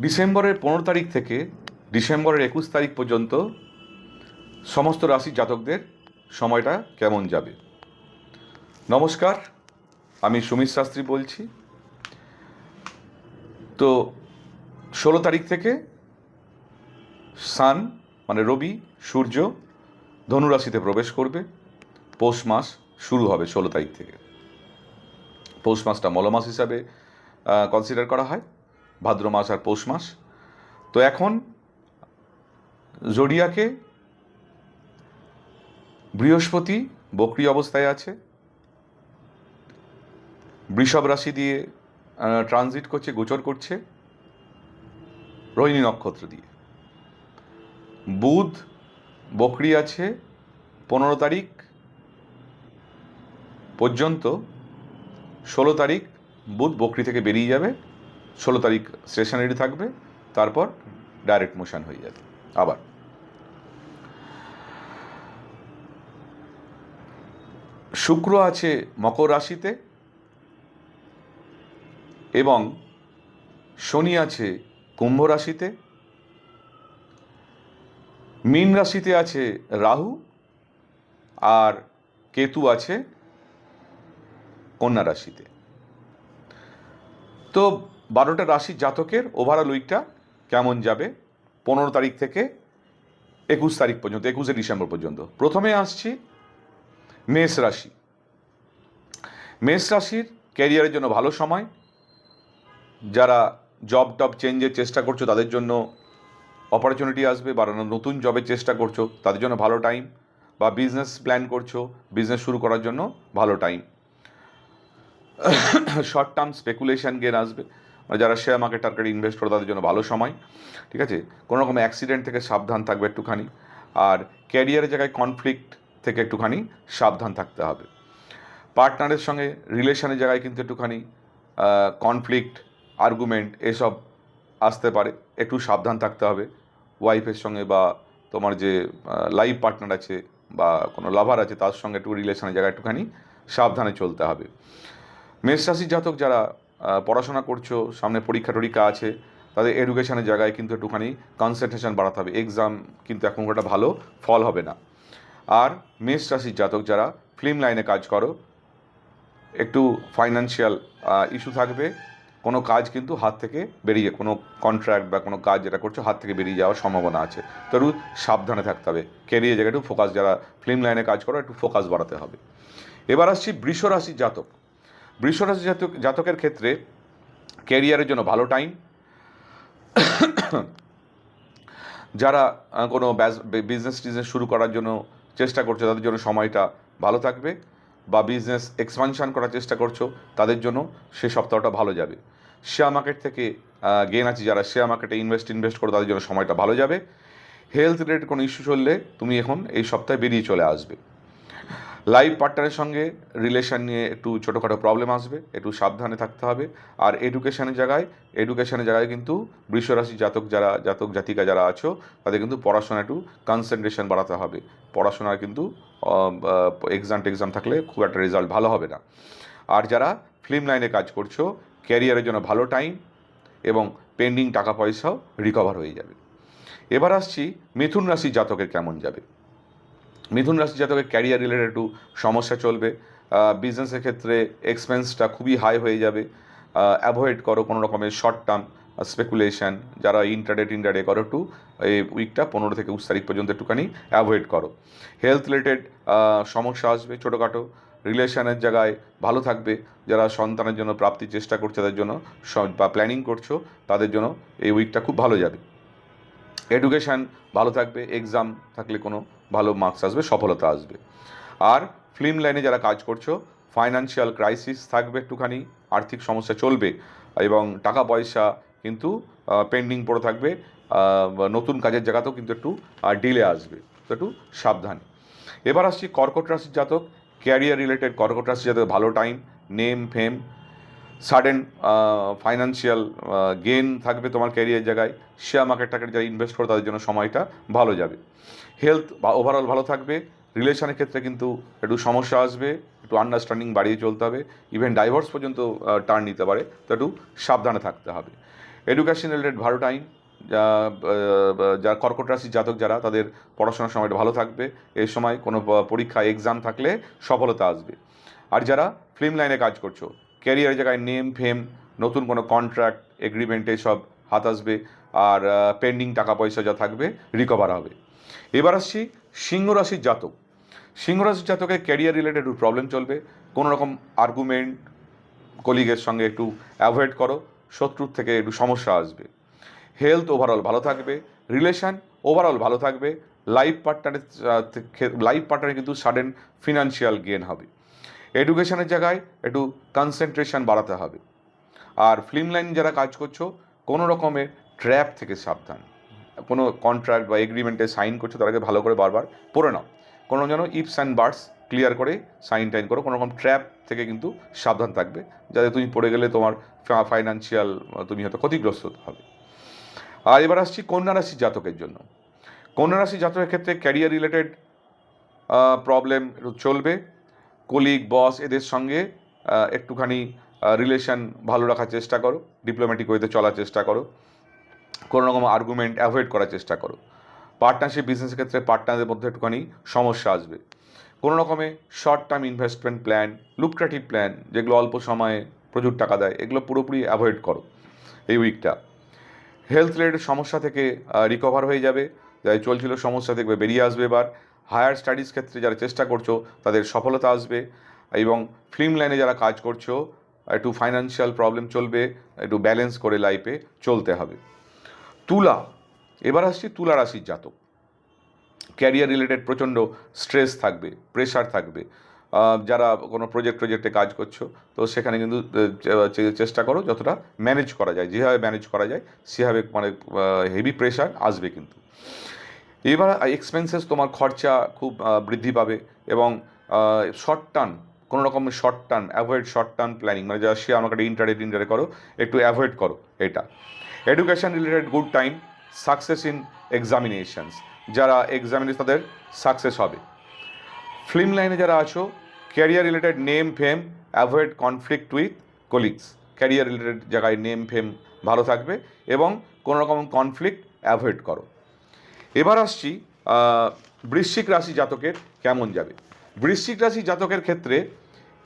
ডিসেম্বরের 15 তারিখ থেকে ডিসেম্বরের 21 তারিখ পর্যন্ত সমস্ত রাশির জাতকদের সময়টা কেমন যাবে। নমস্কার, আমি সুমিত শাস্ত্রী বলছি। তো 16 তারিখ থেকে সান মানে রবি সূর্য ধনু রাশিতে প্রবেশ করবে। পৌষ মাস শুরু হবে 16 তারিখ থেকে। পৌষ মাসটা মলমাস হিসাবে কনসিডার করা হয়, ভাদ্র মাস আর পৌষ মাস। তো এখন জোডিয়াকে বৃহস্পতি বক্রী অবস্থায় আছে, বৃষভ রাশি দিয়ে ট্রানজিট করছে, গোচর করছে রোহিণী নক্ষত্র দিয়ে। বুধ বক্রী আছে 15 তারিখ পর্যন্ত। 16 তারিখ বুধ বক্রী থেকে বেরিয়ে যাবে, 16 তারিখ স্টেশনারি থাকবে, তারপর ডাইরেক্ট মোশন হয়ে যাবে। আবার শুক্র আছে মকর রাশিতে এবং শনি আছে কুম্ভ রাশিতে। মীন রাশিতে আছে রাহু আর কেতু আছে কন্যা রাশিতে। তো 12টা রাশির জাতকের ওভারঅল উইকটা কেমন যাবে 15 তারিখ থেকে 21 তারিখ পর্যন্ত, 21শে ডিসেম্বর পর্যন্ত। প্রথমে আসছি মেষ রাশি। মেষ রাশির ক্যারিয়ারের জন্য ভালো সময়। যারা জব চেঞ্জের চেষ্টা করছো তাদের জন্য অপরচুনিটি আসবে, বা নতুন জবের চেষ্টা করছো তাদের জন্য ভালো টাইম, বা বিজনেস প্ল্যান করছো, বিজনেস শুরু করার জন্য ভালো time. Short term speculation gain আসবে, মানে যারা শেয়ার মার্কেট টার্গেট ইনভেস্ট করে তাদের জন্য ভালো সময়। ঠিক আছে, কোনো রকম অ্যাক্সিডেন্ট থেকে সাবধান থাকবে একটুখানি, আর ক্যারিয়ারের জায়গায় কনফ্লিক্ট থেকে একটুখানি সাবধান থাকতে হবে। পার্টনারের সঙ্গে রিলেশনের জায়গায় কিন্তু একটুখানি কনফ্লিক্ট, আর্গুমেন্ট এসব আসতে পারে, একটু সাবধান থাকতে হবে। ওয়াইফের সঙ্গে বা তোমার যে লাইফ পার্টনার আছে বা কোনো লাভার আছে তার সঙ্গে একটু রিলেশনের জায়গায় একটুখানি সাবধানে চলতে হবে। মেষ রাশির জাতক যারা পড়াশোনা করছো, সামনে পরীক্ষা টরীক্ষা আছে, তাদের এডুকেশনের জায়গায় কিন্তু একটুখানি কনসেন্ট্রেশন বাড়াতে হবে। এক্সাম কিন্তু এখন একটা ভালো ফল হবে না। আর মেষ রাশির জাতক যারা ফিল্ম লাইনে কাজ করো, একটু ফাইন্যান্সিয়াল ইস্যু থাকবে। কোনো কাজ কিন্তু হাত থেকে বেরিয়ে, কোনো কন্ট্রাক্ট বা কোনো কাজ যেটা করছো হাত থেকে বেরিয়ে যাওয়ার সম্ভাবনা আছে, তো একটু সাবধানে থাকতে হবে। ক্যারিয়ার জায়গায় একটু ফোকাস, যারা ফিল্ম লাইনে কাজ করো একটু ফোকাস বাড়াতে হবে। এবার আসছি বৃষ রাশির জাতক। বৃষ রাশির জাতকের ক্ষেত্রে ক্যারিয়ারের জন্য ভালো টাইম। যারা কোনো বিজনেস শুরু করার জন্য চেষ্টা করছো তাদের জন্য সময়টা ভালো থাকবে, বা বিজনেস এক্সপানশন করার চেষ্টা করছো তাদের জন্য সে সপ্তাহটা ভালো যাবে। শেয়ার মার্কেট থেকে গেন আছে, যারা শেয়ার মার্কেটে ইনভেস্ট করো তাদের জন্য সময়টা ভালো যাবে। হেলথ রিলেটেড কোনো ইস্যু চললে তুমি এখন এই সপ্তাহে বেরিয়ে চলে আসবে। লাইফ পার্টনারের সঙ্গে রিলেশন নিয়ে একটু ছোটোখাটো প্রবলেম আসবে, একটু সাবধানে থাকতে হবে। আর এডুকেশনের জায়গায় কিন্তু বৃষ রাশি জাতক জাতিকা যারা আছো তাদের কিন্তু পড়াশোনা একটু কনসেন্ট্রেশন বাড়াতে হবে। পড়াশোনার কিন্তু এক্সাম থাকলে খুব একটা রেজাল্ট ভালো হবে না। আর যারা ফিল্ম লাইনে কাজ করছো, ক্যারিয়ারের জন্য ভালো টাইম এবং পেন্ডিং টাকা পয়সাও রিকভার হয়ে যাবে। এবার আসছি মিথুন রাশি জাতকের কেমন যাবে। মিথুন রাশি জাতকের ক্যারিয়ার রিলেটেড একটু সমস্যা চলবে। বিজনেসের ক্ষেত্রে এক্সপেন্সটা খুবই হাই হয়ে যাবে। অ্যাভয়েড করো কোনো রকমের শর্ট টার্ম স্পেকুলেশন। যারা ইন্টারডে করো একটু এই উইকটা 15 থেকে 21 তারিখ পর্যন্ত একটুখানি অ্যাভয়েড করো। হেলথ রিলেটেড সমস্যা আসবে ছোটোখাটো। রিলেশনের জায়গায় ভালো থাকবে। যারা সন্তানের জন্য প্রাপ্তির চেষ্টা করছে তাদের জন্য বা প্ল্যানিং করছো তাদের জন্য এই উইকটা খুব ভালো যাবে। এডুকেশান ভালো থাকবে, এক্সাম থাকলে কোনো ভালো মার্কস আসবে, সফলতা আসবে। আর ফিল্ম লাইনে যারা কাজ করছো, ফাইন্যান্সিয়াল ক্রাইসিস থাকবে একটুখানি, আর্থিক সমস্যা চলবে এবং টাকা পয়সা কিন্তু পেন্ডিং পড়ে থাকবে। নতুন কাজের জায়গাতেও কিন্তু একটু ডিলে আসবে, তো একটু সাবধান। এবার আসছি কর্কট রাশির জাতক। ক্যারিয়ার রিলেটেড কর্কট রাশির জাতক ভালো টাইম, নেম ফেম, সাডেন ফাইন্যান্সিয়াল গেন থাকবে তোমার ক্যারিয়ার জায়গায়। শেয়ার মার্কেট যারা ইনভেস্ট করে তাদের জন্য সময়টা ভালো যাবে। হেলথ বা ওভারঅল ভালো থাকবে। রিলেশনের ক্ষেত্রে কিন্তু একটু সমস্যা আসবে, একটু আন্ডারস্ট্যান্ডিং বাড়িয়ে চলতে হবে। ইভেন ডাইভোর্স পর্যন্ত টার্ন নিতে পারে, তো একটু সাবধানে থাকতে হবে। এডুকেশন রিলেটেড ভালো টাইম, যারা কর্কট রাশির জাতক যারা, তাদের পড়াশোনার সময়টা ভালো থাকবে। এই সময় কোনো পরীক্ষা এক্সাম থাকলে সফলতা আসবে। আর যারা ফিল্ম লাইনে কাজ করছো, ক্যারিয়ারের জায়গায় নেম ফেম, নতুন কোনো কন্ট্রাক্ট এগ্রিমেন্ট এসব হাত আসবে। আর পেন্ডিং টাকা পয়সা যা থাকবে রিকভার হবে। এবার আসছি সিংহ রাশির জাতক। সিংহ রাশির জাতকের ক্যারিয়ার রিলেটেড একটু প্রবলেম চলবে। কোনো রকম আর্গুমেন্ট কলিগের সঙ্গে একটু অ্যাভয়েড করো, শত্রুর থেকে একটু সমস্যা আসবে। হেলথ ওভারঅল ভালো থাকবে, রিলেশন ওভারঅল ভালো থাকবে। লাইফ পার্টনারে কিন্তু সাডেন ফিনান্সিয়াল গেন হবে। এডুকেশনের জায়গায় একটু কনসেন্ট্রেশন বাড়াতে হবে। আর ফিল্ম লাইন যারা কাজ করছো, কোনো রকমের ট্র্যাপ থেকে সাবধান। কোনো কন্ট্রাক্ট বা এগ্রিমেন্টে সাইন করছো তার আগে ভালো করে বারবার পড়ে নাও। কোনো যেন ইফস অ্যান্ড বার্ডস ক্লিয়ার করে সাইন টাইন করো। কোনো রকম ট্র্যাপ থেকে কিন্তু সাবধান থাকবে, যাতে তুমি পড়ে গেলে তোমার ফাইন্যান্সিয়াল তুমি হয়তো ক্ষতিগ্রস্ত হবে। আর এবার আসছি কন্যা রাশির জাতকের জন্য। কন্যা রাশির জাতকের ক্ষেত্রে ক্যারিয়ার রিলেটেড প্রবলেম একটু চলবে। কলিগ বস এদের সঙ্গে একটুখানি রিলেশন ভালো রাখার চেষ্টা করো, ডিপ্লোম্যাটিক ওয়েতে চলার চেষ্টা করো, কোনো রকম আর্গুমেন্ট অ্যাভয়েড করার চেষ্টা করো। পার্টনারশিপ বিজনেসের ক্ষেত্রে পার্টনারদের মধ্যে একটুখানি সমস্যা আসবে। কোনো রকমে short term investment plan, lucrative plan যেগুলো অল্প সময়ে প্রচুর টাকা দেয়, এগুলো পুরোপুরি অ্যাভয়েড করো এই উইকটা। হেলথ রিলেটেড সমস্যা থেকে রিকভার হয়ে যাবে। যাই চলছিল সমস্যা দেখবে বেরিয়ে আসবে। এবার হায়ার স্টাডিজ ক্ষেত্রে যারা চেষ্টা করছো তাদের সফলতা আসবে। এবং ফিল্ম লাইনে যারা কাজ করছো, একটু ফাইন্যান্সিয়াল প্রবলেম চলবে, একটু ব্যালেন্স করে লাইফে চলতে হবে। তুলা, এবার আসছি তুলা রাশির জাতক। ক্যারিয়ার রিলেটেড প্রচণ্ড স্ট্রেস থাকবে, প্রেশার থাকবে। যারা কোনো প্রজেক্টে কাজ করছো, তো সেখানে কিন্তু চেষ্টা করো যতটা ম্যানেজ করা যায়, যেভাবে ম্যানেজ করা যায় সেভাবে, মানে হেভি প্রেশার আসবে কিন্তু। এবার এক্সপেন্সেস, তোমার খরচা খুব বৃদ্ধি পাবে। এবং শর্ট টার্ম, কোনো রকম short term avoid, short term planning, মানে যারা শেয়ার মার্কেটে ইন্টারে করো, একটু অ্যাভয়েড করো এটা। Education related good time, success in examinations, যারা এক্সামিনে তাদের সাকসেস হবে। ফিল্ম লাইনে যারা আছো, career related name fame, avoid conflict with colleagues. Career related জায়গায় নেম ফেম ভালো থাকবে এবং কোনো রকম কনফ্লিক্ট অ্যাভয়েড করো। এবার আসছি বৃশ্চিক রাশি জাতকের কেমন যাবে। বৃশ্চিক রাশি জাতকের ক্ষেত্রে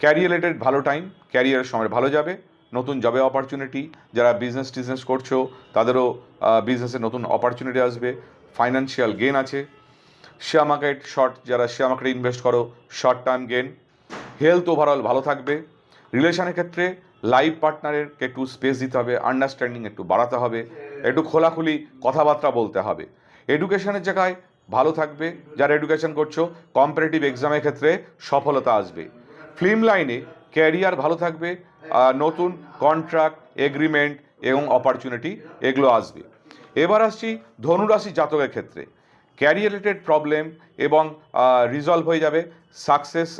ক্যারিয়ার রিলেটেড ভালো টাইম, ক্যারিয়ারের সময় ভালো যাবে। নতুন জবে অপরচুনিটি, যারা বিজনেস করছো তাদেরও বিজনেসে নতুন অপরচুনিটি আসবে। ফাইন্যান্সিয়াল গেন আছে। শেয়ার মার্কেট শর্ট, যারা শেয়ার মার্কেটে ইনভেস্ট করো, short term gain. Health overall ভালো থাকবে। রিলেশনের ক্ষেত্রে লাইফ পার্টনারের একটু স্পেস দিতে হবে, আন্ডারস্ট্যান্ডিং একটু বাড়াতে হবে, একটু খোলাখুলি কথাবার্তা বলতে হবে। এডুকেশনের জায়গায় ভালো থাকবে, যারা এডুকেশন করছো, কম্পারেটিভ এক্সামের ক্ষেত্রে সফলতা আসবে। ফিল্ম লাইনে ক্যারিয়ার ভালো থাকবে, নতুন কন্ট্রাক্ট এগ্রিমেন্ট এবং অপরচুনিটি এগুলো আসবে। এবার আসছি ধনুরাশি জাতকের ক্ষেত্রে। ক্যারিয়ার রিলেটেড প্রবলেম এবং রিজলভ হয়ে যাবে। সাকসেস,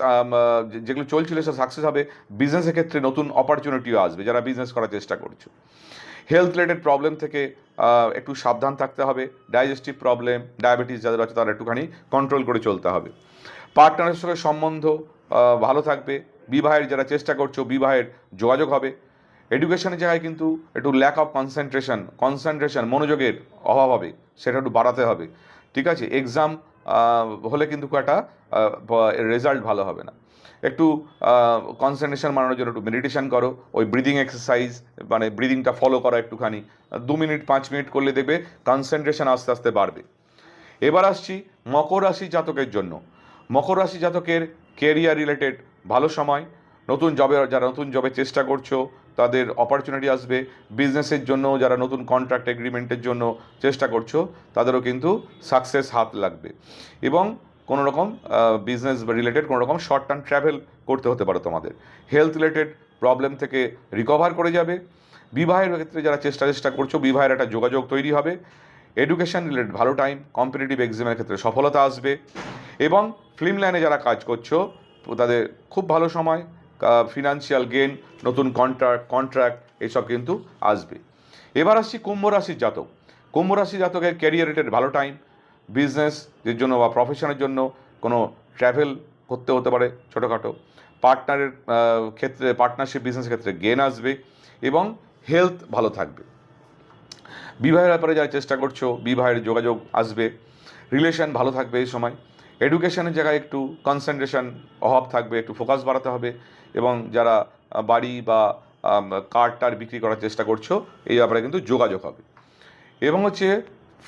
যেগুলো চলছিল সে সাকসেস হবে। বিজনেসের ক্ষেত্রে নতুন অপরচুনিটিও আসবে, যারা বিজনেস করার চেষ্টা করছো। হেলথ রিলেটেড প্রবলেম থেকে একটু সাবধান থাকতে হবে। ডাইজেস্টিভ প্রবলেম, ডায়াবেটিস যাদের আছে তারা একটুখানি কন্ট্রোল করে চলতে হবে। পার্টনারের সঙ্গে সম্বন্ধ ভালো থাকবে। বিবাহের যারা চেষ্টা করছো, বিবাহের যোগাযোগ হবে। এডুকেশনের জায়গায় কিন্তু একটু ল্যাক অফ কনসেন্ট্রেশন মনোযোগের অভাব হবে, সেটা একটু বাড়াতে হবে। ঠিক আছে, এক্সাম হলে কিন্তু একটা রেজাল্ট ভালো হবে না। একটু কনসেন্ট্রেশন বাড়ানোর জন্য একটু মেডিটেশন করো, ওই ব্রিদিং এক্সারসাইজ, মানে ব্রিদিংটা ফলো করা একটুখানি 2 মিনিট 5 মিনিট করলে দেখবে কনসেন্ট্রেশন আস্তে আস্তে বাড়বে। এবার আসছি মকর রাশি জাতকের জন্য। মকর রাশি জাতকের কেরিয়ার রিলেটেড ভালো সময়। যারা নতুন জবে চেষ্টা করছো তাদের অপরচুনিটি আসবে। বিজনেসের জন্য যারা নতুন কন্ট্রাক্ট এগ্রিমেন্টের জন্য চেষ্টা করছো তাদেরও কিন্তু সাকসেস হাত লাগবে। এবং কোনো রকম বিজনেস রিলেটেড কোনো রকম শর্ট টার্ম ট্রাভেল করতে হতে পারে তোমাদের। হেলথ রিলেটেড প্রবলেম থেকে রিকভার করে যাবে। বিবাহের ক্ষেত্রে যারা চেষ্টা করছো, বিবাহের একটা যোগাযোগ তৈরি হবে। এডুকেশন রিলেটেড ভালো টাইম, কম্পিটিটিভ এক্সামের ক্ষেত্রে সফলতা আসবে। এবং ফিল্ম লাইনে যারা কাজ করছো তাদের খুব ভালো সময়। ফিনান্সিয়াল গেন, নতুন কন্ট্রাক্ট এসব কিন্তু আসবে। এবার আসছি কুম্ভ রাশির জাতক। কুম্ভ রাশির জাতকের ক্যারিয়ার রিলেটেড ভালো টাইম। বিজনেসের জন্য বা প্রফেশনের জন্য কোনো ট্রাভেল করতে হতে পারে ছোটোখাটো। পার্টনারের ক্ষেত্রে, পার্টনারশিপ বিজনেসের ক্ষেত্রে গেন আসবে এবং হেলথ ভালো থাকবে। বিবাহের ব্যাপারে যারা চেষ্টা করছো বিবাহের যোগাযোগ আসবে, রিলেশন ভালো থাকবে এই সময়। এডুকেশনের জায়গায় একটু কনসেন্ট্রেশন অভাব থাকবে, একটু ফোকাস বাড়াতে হবে। এবং যারা বাড়ি বা কার টার বিক্রি করার চেষ্টা করছো এই ব্যাপারে কিন্তু যোগাযোগ হবে। এবং হচ্ছে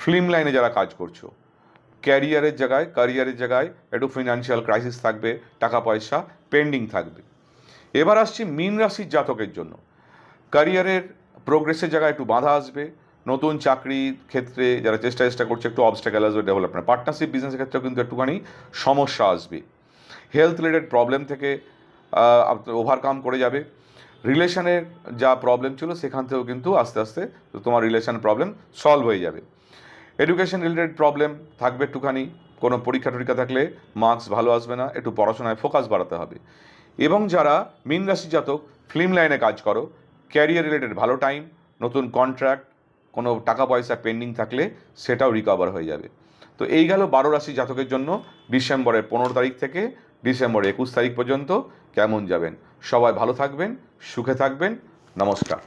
ফিল্ম লাইনে যারা কাজ করছো ক্যারিয়ারের জায়গায় একটু ফিনান্সিয়াল ক্রাইসিস থাকবে, টাকা পয়সা পেন্ডিং থাকবে। এবার আসছি মীন রাশির জাতকের জন্য। ক্যারিয়ারের প্রোগ্রেসের জায়গায় একটু বাধা আসবে, নতুন চাকরির ক্ষেত্রে যারা চেষ্টা করছে একটু অবস্ট্যাকেল আসবে ডেভেলপমেন্ট, পার্টনারশিপ বিজনেসের ক্ষেত্রেও কিন্তু একটুখানি সমস্যা আসবে। হেলথ রিলেটেড প্রবলেম থেকে ওভারকাম করে যাবে। রিলেশনের যা প্রবলেম ছিল সেখান থেকেও কিন্তু আস্তে আস্তে তোমার রিলেশন প্রবলেম সলভ হয়ে যাবে। এডুকেশন রিলেটেড প্রবলেম থাকবে একটুখানি, কোনো পরীক্ষা টরীক্ষা থাকলে মার্কস ভালো আসবে না, একটু পড়াশোনায় ফোকাস বাড়াতে হবে। এবং যারা মীন রাশি জাতক ফিল্ম লাইনে কাজ করো ক্যারিয়ার রিলেটেড ভালো টাইম, নতুন কন্ট্রাক্ট, কোনো টাকা পয়সা পেন্ডিং থাকলে সেটাও রিকভার হয়ে যাবে। তো এই গেল 12 রাশি জাতকের জন্য ডিসেম্বরের 15 তারিখ থেকে ডিসেম্বর 21 তারিখ পর্যন্ত কেমন যাবেন। সবাই ভালো থাকবেন, সুখে থাকবেন, নমস্কার।